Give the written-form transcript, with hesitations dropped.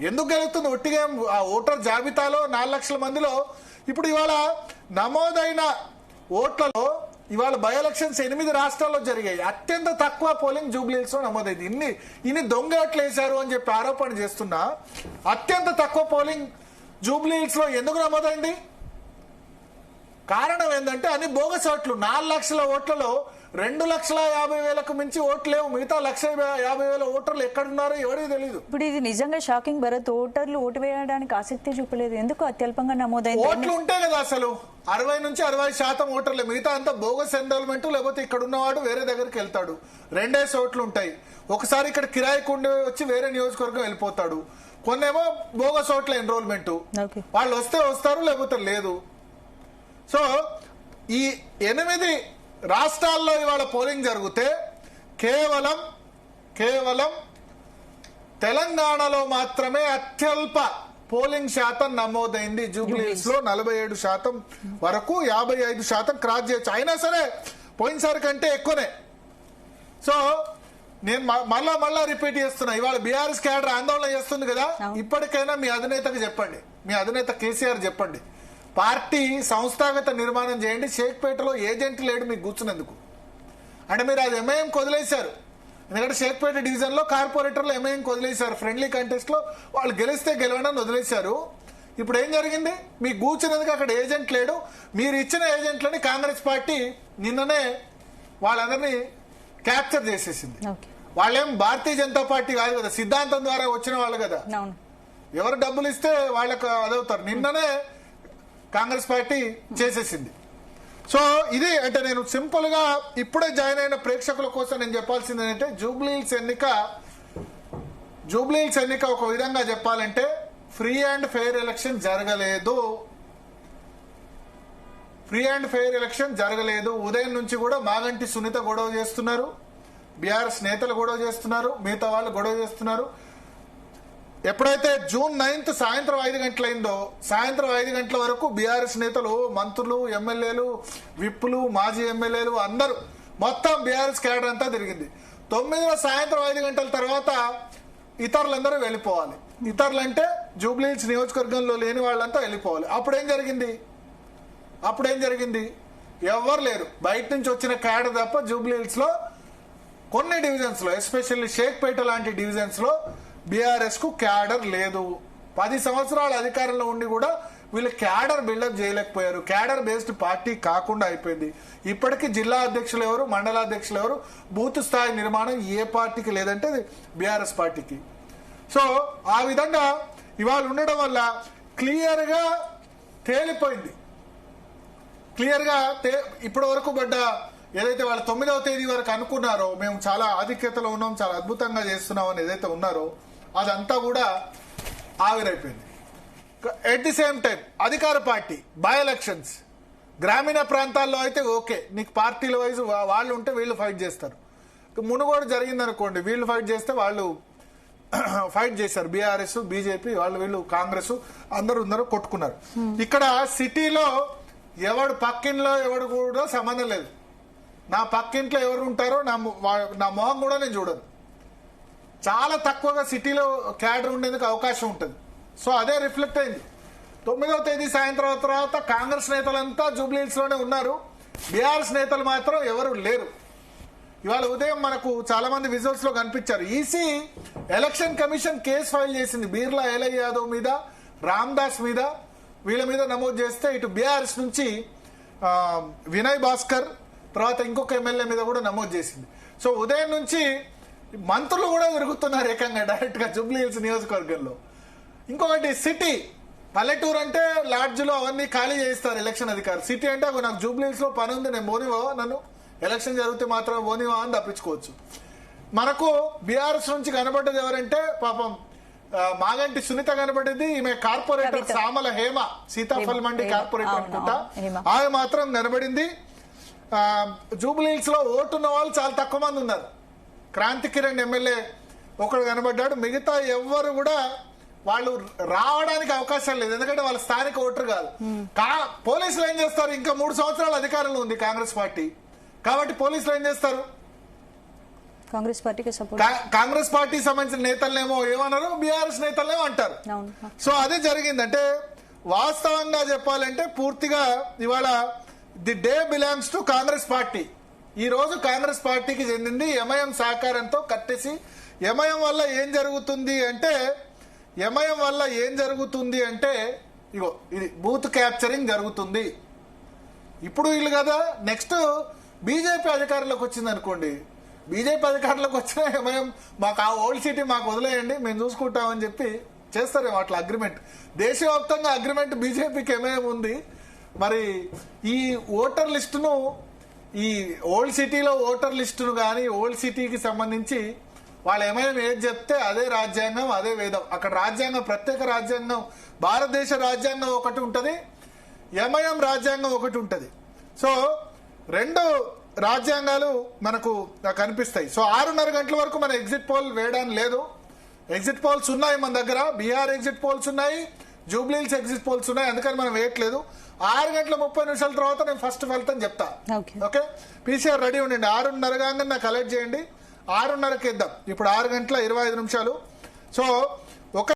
ఎందుకు గెలుస్తుంది? ఒట్టిగా ఆ ఓటర్ జాబితాలో 4 లక్షల మందిలో ఇప్పుడు ఇవాళ నమోదైన ఓట్లలో ఇవాళ బై ఎలక్షన్స్ 8 రాష్ట్రాల్లో జరిగాయి. అత్యంత తక్కువ పోలింగ్ జూబ్లీహిల్స్ లో నమోదైంది. ఇన్ని దొంగ ఓట్లు వేశారు అని చెప్పి ఆరోపణ చేస్తున్నా అత్యంత తక్కువ పోలింగ్ జూబ్లీహిల్స్ లో ఎందుకు నమోదైంది? కారణం ఏంటంటే అన్ని బోగస్ ఓట్లు. 4 లక్షల ఓట్లలో 2,50,000కు మించి ఓట్లు లేవు. మిగతా 1,50,000 ఓటర్లు ఎక్కడున్నారో ఎవరికి తెలియదు. ఇప్పుడు ఇది నిజంగా షాకింగ్ భరత్. ఓటర్లు ఓటు వేయడానికి ఆసక్తి చూపలేదు. ఎందుకు అత్యల్పంగా నమోదైంది? ఓట్లు ఉంటే కదా అసలు 60 నుంచి 65% ఓటర్లే. మిగతా అంతా బోగస్ ఎన్రోల్మెంట్, లేకపోతే ఇక్కడ ఉన్నవాడు వేరే దగ్గరికి వెళ్తాడు. 2 ఓట్లు ఉంటాయి. ఒకసారి ఇక్కడ కిరాయికి ఉండి వచ్చి వేరే నియోజకవర్గం వెళ్ళిపోతాడు. కొన్నేమో బోగస్ ఓట్ల ఎన్రోల్మెంట్. వాళ్ళు వస్తే వస్తారు, లేకపోతే లేదు. సో ఈ 8 రాష్ట్రాల్లో ఇవాళ పోలింగ్ జరిగితే కేవలం తెలంగాణలో మాత్రమే అత్యల్ప పోలింగ్ శాతం నమోదైంది. జూబ్లీహిల్స్ లో 47% వరకు 55% క్రాస్ చేయొచ్చు. అయినా సరే పోయినసారి కంటే ఎక్కువనే. సో నేను మళ్ళా రిపీట్ చేస్తున్నా, ఇవాళ బీఆర్ఎస్ క్యాడర్ ఆందోళన చేస్తుంది కదా, ఇప్పటికైనా మీ అధినేతకు చెప్పండి, మీ అధినేత కేసీఆర్ చెప్పండి, పార్టీ సంస్థాగత నిర్మాణం చేయండి. షేక్పేటలో ఏజెంట్ లేడు మీకు కూర్చునేందుకు. అంటే మీరు అది ఎంఐఎం వదిలేశారు. ఎందుకంటే షేక్పేట డివిజన్ లో కార్పొరేటర్లు ఎంఐఎం వదిలేశారు. ఫ్రెండ్లీ కంటెస్ట్ లో వాళ్ళు గెలిస్తే గెలవడానికి వదిలేశారు. ఇప్పుడు ఏం జరిగింది? మీకు కూర్చునేందుకు అక్కడ ఏజెంట్ లేడు. మీరు ఇచ్చిన ఏజెంట్లని కాంగ్రెస్ పార్టీ నిన్ననే వాళ్ళందరినీ క్యాప్చర్ చేసేసింది. వాళ్ళేం భారతీయ జనతా పార్టీ కాదు కదా, సిద్ధాంతం ద్వారా వచ్చిన వాళ్ళు కదా. ఎవరు డబ్బులు ఇస్తే వాళ్ళకు అదవుతారు. నిన్ననే కాంగ్రెస్ పార్టీ చేసేసింది. సో ఇది అంటే నేను సింపుల్ గా ఇప్పుడే జాయిన్ అయిన ప్రేక్షకుల కోసం నేను చెప్పాల్సింది ఏంటంటే, జూబ్లీహిల్స్ ఎన్నిక ఒక విధంగా చెప్పాలంటే ఫ్రీ అండ్ ఫెయిర్ ఎలక్షన్ జరగలేదు. ఉదయం నుంచి కూడా మాగంటి సునీత గొడవ చేస్తున్నారు, బీఆర్ఎస్ నేతలు గొడవ చేస్తున్నారు, మిగతా వాళ్ళు గొడవ చేస్తున్నారు. ఎప్పుడైతే జూన్ 9 సాయంత్రం 5 గంటలైందో, సాయంత్రం 5 గంటల వరకు బీఆర్ఎస్ నేతలు, మంత్రులు, ఎమ్మెల్యేలు, విప్పులు, మాజీ ఎమ్మెల్యేలు అందరూ మొత్తం బీఆర్ఎస్ క్యాడర్ అంతా తిరిగింది. 9 సాయంత్రం 5 గంటల తర్వాత ఇతరులందరూ వెళ్ళిపోవాలి. ఇతరులంటే జూబ్లీహిల్స్ నియోజకవర్గంలో లేని వాళ్ళంతా వెళ్ళిపోవాలి. అప్పుడేం జరిగింది? ఎవరు లేరు. బయట నుంచి వచ్చిన క్యాడర్ తప్ప జూబ్లీహిల్స్ లో కొన్ని డివిజన్స్ లో, ఎస్పెషల్లీ షేక్పేట లాంటి డివిజన్స్ లో బీఆర్ఎస్ కు క్యాడర్ లేదు. 10 సంవత్సరాల అధికారంలో ఉండి కూడా వీళ్ళు క్యాడర్ బిల్డప్ చేయలేకపోయారు. క్యాడర్ బేస్డ్ పార్టీ కాకుండా అయిపోయింది. ఇప్పటికీ జిల్లా అధ్యక్షులు ఎవరు, మండలాధ్యక్షులు ఎవరు, బూత్ స్థాయి నిర్మాణం ఏ పార్టీకి లేదంటే బీఆర్ఎస్ పార్టీకి. సో ఆ విధంగా ఇవాళ ఉండడం వల్ల క్లియర్ గా తేలిపోయింది. ఇప్పటి వరకు పడ్డ ఏదైతే వాళ్ళు 9వ తేదీ వరకు అనుకున్నారో, మేము చాలా ఆధిక్యతలో ఉన్నాం, చాలా అద్భుతంగా చేస్తున్నాం అని ఏదైతే ఉన్నారో అదంతా కూడా ఆవిరైపోయింది. ఎట్ ది సేమ్ టైం అధికార పార్టీ బై ఎలక్షన్స్ గ్రామీణ ప్రాంతాల్లో అయితే ఓకే, నీకు పార్టీల వైజ్ వాళ్ళు ఉంటే వీళ్ళు ఫైట్ చేస్తారు. మునుగోడు జరిగిందనుకోండి, వీళ్ళు ఫైట్ చేస్తే వాళ్ళు ఫైట్ చేశారు. బీఆర్ఎస్, బీజేపీ, వీళ్ళు కాంగ్రెస్ అందరూ కొట్టుకున్నారు. ఇక్కడ సిటీలో ఎవడు పక్కింట్లో ఎవడు కూడా సంబంధం లేదు. నా పక్కింట్లో ఎవరు ఉంటారో నా మొహం కూడా నేను చూడను. చాలా తక్కువగా సిటీలో క్యాడర్ ఉండేందుకు అవకాశం ఉంటుంది. సో అదే రిఫ్లెక్ట్ అయింది. 9వ తేదీ సాయంత్రం తర్వాత కాంగ్రెస్ నేతలంతా జూబ్లీహిల్స్ లోనే ఉన్నారు. బీఆర్ఎస్ నేతలు మాత్రం ఎవరు లేరు. ఇవాళ ఉదయం మనకు చాలా మంది విజువల్స్ లో కనిపించారు. EC election commission case file చేసింది బీర్లా ఎలై యాదవ్ మీద, రామ్దాస్ మీద, వీళ్ళ మీద నమోదు చేస్తే ఇటు బీఆర్ఎస్ నుంచి వినయ్ భాస్కర్, తర్వాత ఇంకొక ఎమ్మెల్యే మీద కూడా నమోదు చేసింది. సో ఉదయం నుంచి మంత్రులు కూడా తిరుగుతున్నారు ఏకంగా డైరెక్ట్ గా జూబ్లీహిల్స్ నియోజకవర్గంలో. ఇంకొకటి సిటీ, పల్లెటూరు అంటే లాడ్జ్లో అవన్నీ ఖాళీ చేయిస్తారు ఎలక్షన్ అధికారి. సిటీ అంటే నాకు జూబ్లీహిల్స్ లో పని ఉంది, నేను పోనివో, నన్ను ఎలక్షన్ జరిగితే మాత్రమే పోనివా అని తప్పించుకోవచ్చు. మనకు బీఆర్ఎస్ నుంచి కనబడ్డది ఎవరంటే పాపం మాగంటి సునీత కనబడింది. ఈమె కార్పొరేటర్ సామల హేమ, సీతాఫల్ మండి కార్పొరేటర్ అనుకుంటా, ఆమె మాత్రం కనబడింది. జూబ్లీహిల్స్ లో ఓటున్న వాళ్ళు చాలా తక్కువ మంది ఉన్నారు. క్రాంతి కిరణ్ ఎమ్మెల్యే ఒకడు కనబడ్డాడు. మిగతా ఎవ్వరు కూడా వాళ్ళు రావడానికి అవకాశం లేదు, ఎందుకంటే వాళ్ళ స్థానిక ఓటర్ కాదు. పోలీసులు ఏం చేస్తారు? ఇంకా 3 సంవత్సరాల అధికారంలో ఉంది కాంగ్రెస్ పార్టీ కాబట్టి పోలీసులు ఏం చేస్తారు? కాంగ్రెస్ పార్టీకి సపోర్ట్. కాంగ్రెస్ పార్టీ సంబంధించిన నేతలనేమో ఏమన్నారు, బీఆర్ఎస్ నేతలనేమో అంటారు. సో అదే జరిగింది. అంటే వాస్తవంగా చెప్పాలంటే పూర్తిగా ఇవాళ the day belongs to Congress party. ఈ రోజు కాంగ్రెస్ పార్టీకి చెందింది. ఎంఐఎం సహకారంతో కట్టేసి ఎంఐఎం వల్ల ఏం జరుగుతుంది అంటే ఇగో ఇది బూత్ క్యాప్చరింగ్ జరుగుతుంది. ఇప్పుడు వీళ్ళు కదా నెక్స్ట్ బీజేపీ అధికారంలోకి వచ్చింది అనుకోండి, బీజేపీ అధికారంలోకి వచ్చిన ఎంఐఎం మాకు ఆ ఓల్డ్ సిటీ మాకు వదిలేయండి మేము చూసుకుంటామని చెప్పి చేస్తారేమో అట్లా అగ్రిమెంట్. దేశవ్యాప్తంగా అగ్రిమెంట్ బీజేపీకి ఎంఐఎం ఉంది. మరి ఈ ఓటర్ లిస్టును, ఈ ఓల్డ్ సిటీలో ఓటర్ లిస్టును కానీ ఓల్డ్ సిటీకి సంబంధించి వాళ్ళ ఎంఐఎం ఏది చెప్తే అదే రాజ్యాంగం, అదే వేదం. అక్కడ రాజ్యాంగం, ప్రత్యేక రాజ్యాంగం, భారతదేశ రాజ్యాంగం ఒకటి ఉంటుంది, ఎంఐఎం రాజ్యాంగం ఒకటి ఉంటుంది. సో రెండు రాజ్యాంగాలు మనకు కనిపిస్తాయి. సో 6:30 గంటల వరకు మన ఎగ్జిట్ పోల్ వేయడానికి లేదు. ఎగ్జిట్ పోల్స్ ఉన్నాయి మన దగ్గర, బీహార్ ఎగ్జిట్ పోల్స్ ఉన్నాయి, జూబ్లీహిల్స్ ఎగ్జిట్ పోల్స్ ఉన్నాయి, అందుకని మనం వేయట్లేదు. 6:30 తర్వాత నేను ఫస్ట్ ఫలితం చెప్తా. ఓకే, పీసీఆర్ రెడీ ఉండండి. 6:30 కాగానే నాకు అలర్ట్ చేయండి. 6:30కి ఇద్దాం. ఇప్పుడు 6:25. సో